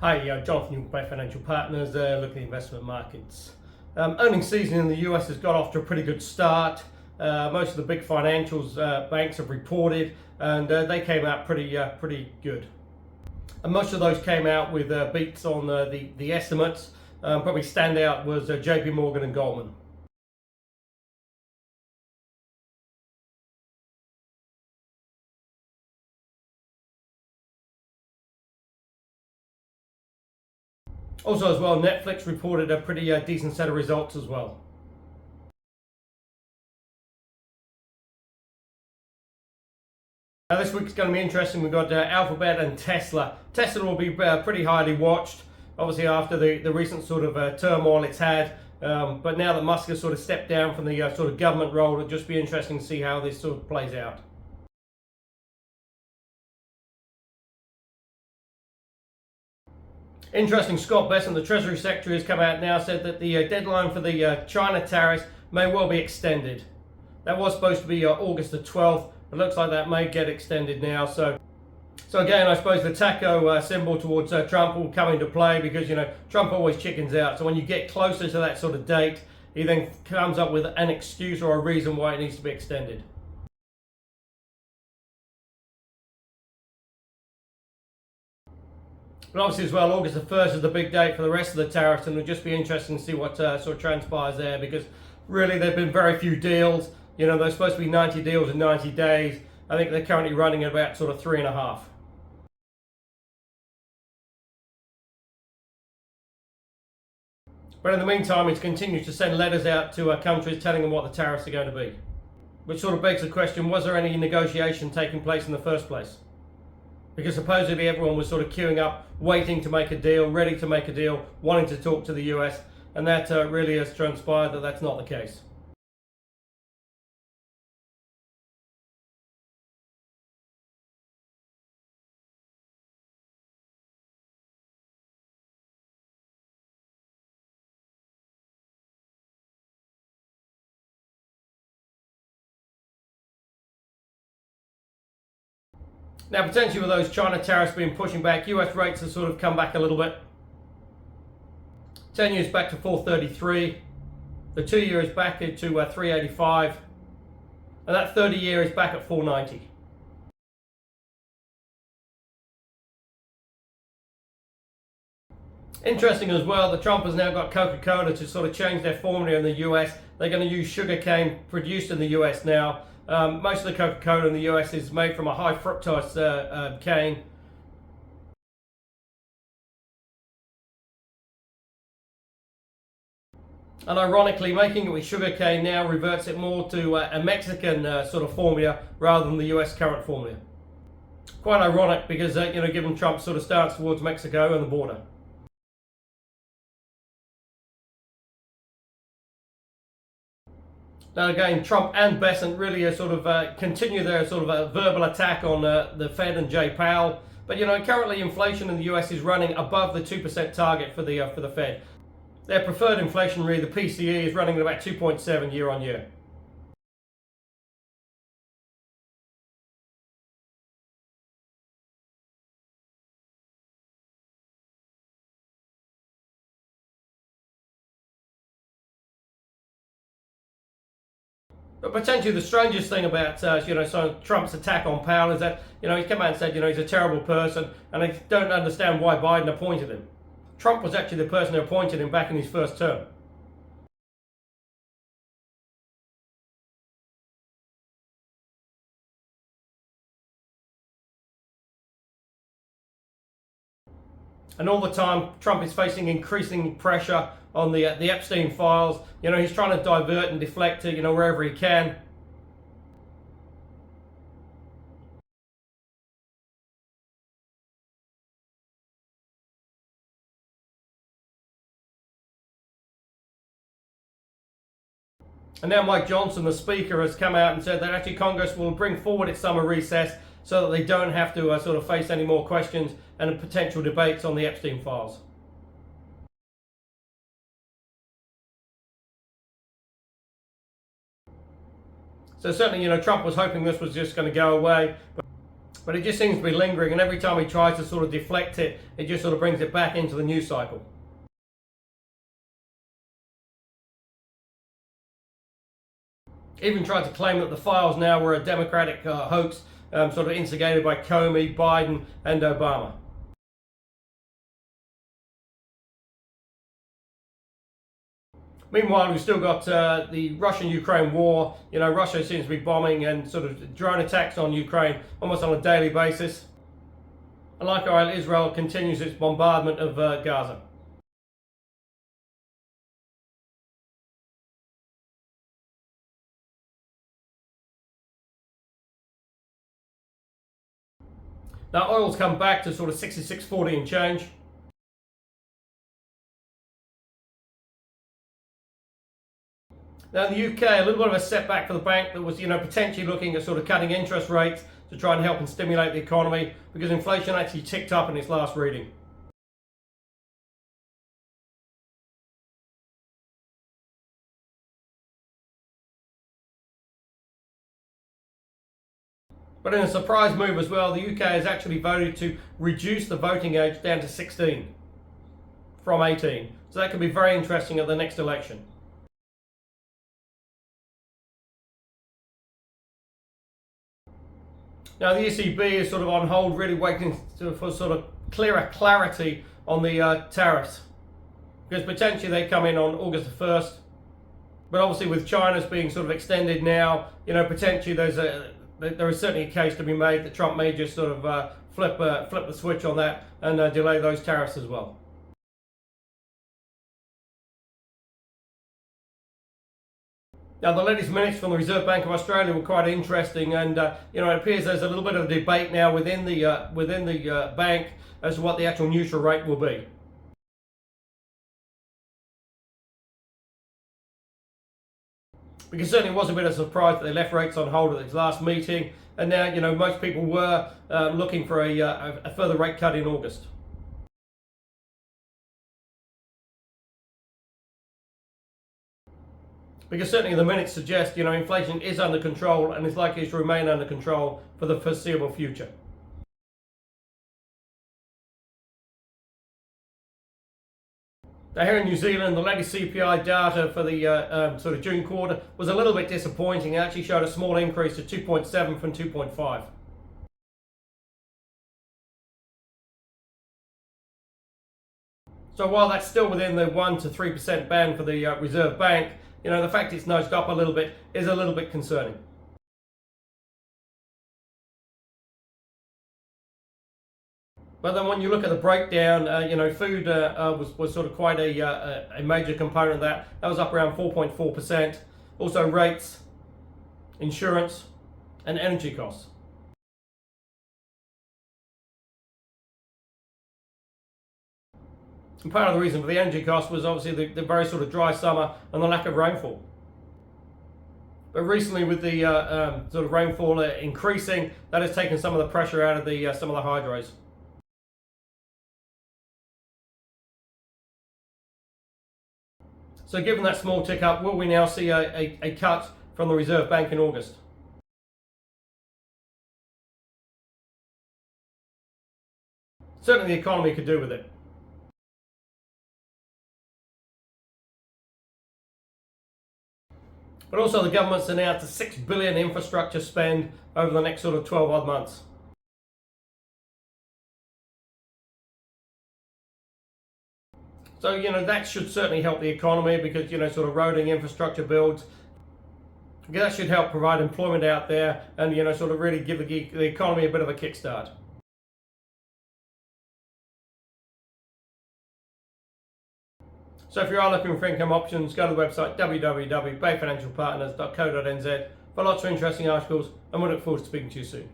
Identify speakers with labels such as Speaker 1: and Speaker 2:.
Speaker 1: Hi, Jonathan by Financial Partners, looking at investment markets. Earnings season in the US has got off to a pretty good start. Most of the big financials banks have reported, and they came out pretty good. And most of those came out with beats on the estimates. Probably standout was JP Morgan and Goldman. Also as well, Netflix reported a pretty decent set of results as well. This week's going to be interesting. We've got Alphabet and Tesla. Tesla will be pretty highly watched, obviously after the recent sort of turmoil it's had. But now that Musk has sort of stepped down from the sort of government role, it'll just be interesting to see how this sort of plays out. Interesting, Scott Bessent, the Treasury Secretary, has come out now, said that the deadline for the China tariffs may well be extended. That was supposed to be August the 12th. It looks like that may get extended now. So again, I suppose the taco symbol towards Trump will come into play because, Trump always chickens out. So when you get closer to that sort of date, he then comes up with an excuse or a reason why it needs to be extended. But obviously as well, August the 1st is the big date for the rest of the tariffs, and it'll just be interesting to see what sort of transpires there, because really there have been very few deals. There's supposed to be 90 deals in 90 days. I think they're currently running at about sort of 3.5. But in the meantime, it continues to send letters out to countries telling them what the tariffs are going to be. Which sort of begs the question, was there any negotiation taking place in the first place? Because supposedly everyone was sort of queuing up, waiting to make a deal, ready to make a deal, wanting to talk to the US, and that really has transpired that that's not the case. Now, potentially with those China tariffs being pushing back, US rates have sort of come back a little bit. 10 years back to 433. The 2-year is back to 385. And that 30-year is back at 490. Interesting as well that Trump has now got Coca-Cola to sort of change their formula in the US. They're going to use sugar cane produced in the US now. Most of the Coca-Cola in the US is made from a high fructose cane. And ironically, making it with sugar cane now reverts it more to a Mexican sort of formula rather than the US current formula. Quite ironic because, given Trump's sort of stance towards Mexico and the border. Now again, Trump and Bessent really continue their sort of verbal attack on the Fed and Jay Powell. But currently inflation in the US is running above the 2% target for the Fed. Their preferred inflation rate, the PCE, is running at about 2.7 year on year. But potentially the strangest thing about Trump's attack on Powell is that he's come out and said he's a terrible person, and I don't understand why Biden appointed him. Trump was actually the person who appointed him back in his first term. And all the time, Trump is facing increasing pressure on the Epstein files. He's trying to divert and deflect it, wherever he can. And now Mike Johnson, the Speaker, has come out and said that actually Congress will bring forward its summer recess so that they don't have to sort of face any more questions and potential debates on the Epstein files. So certainly, Trump was hoping this was just going to go away. But it just seems to be lingering, and every time he tries to sort of deflect it, it just sort of brings it back into the news cycle. Even tried to claim that the files now were a Democratic hoax, sort of instigated by Comey, Biden, and Obama. Meanwhile, we've still got the Russian-Ukraine war. You know, Russia seems to be bombing and sort of drone attacks on Ukraine almost on a daily basis. And like Israel continues its bombardment of Gaza. Now, oil's come back to sort of 66.40 and change. Now in the UK, a little bit of a setback for the bank that was, potentially looking at sort of cutting interest rates to try and help and stimulate the economy, because inflation actually ticked up in its last reading. But in a surprise move as well, the UK has actually voted to reduce the voting age down to 16 from 18. So that could be very interesting at the next election. Now the ECB is sort of on hold, really waiting for sort of clearer clarity on the tariffs, because potentially they come in on August the 1st. But obviously with China's being sort of extended now, potentially there is certainly a case to be made that Trump may just sort of flip the switch on that and delay those tariffs as well. Now, the latest minutes from the Reserve Bank of Australia were quite interesting, and it appears there's a little bit of a debate now within the bank as to what the actual neutral rate will be. Because certainly it was a bit of a surprise that they left rates on hold at its last meeting, and now most people were looking for a further rate cut in August. Because certainly the minutes suggest, inflation is under control and is likely to remain under control for the foreseeable future. Now here in New Zealand, the latest CPI data for the sort of June quarter was a little bit disappointing. It actually showed a small increase to 2.7 from 2.5. So while that's still within the 1 to 3% band for the Reserve Bank, the fact it's nudged up a little bit is a little bit concerning. But then when you look at the breakdown, food was sort of quite a major component of that. That was up around 4.4%. Also rates, insurance, and energy costs. And part of the reason for the energy cost was obviously the very sort of dry summer and the lack of rainfall. But recently, with the sort of rainfall increasing, that has taken some of the pressure out of some of the hydros. So given that small tick up, will we now see a cut from the Reserve Bank in August? Certainly the economy could do with it. But also the government's announced a $6 billion infrastructure spend over the next sort of 12 odd months. So, that should certainly help the economy because, sort of roading infrastructure builds. That should help provide employment out there and, sort of really give the economy a bit of a kickstart. So if you are looking for income options, go to the website www.bayfinancialpartners.co.nz for lots of interesting articles, and we look forward to speaking to you soon.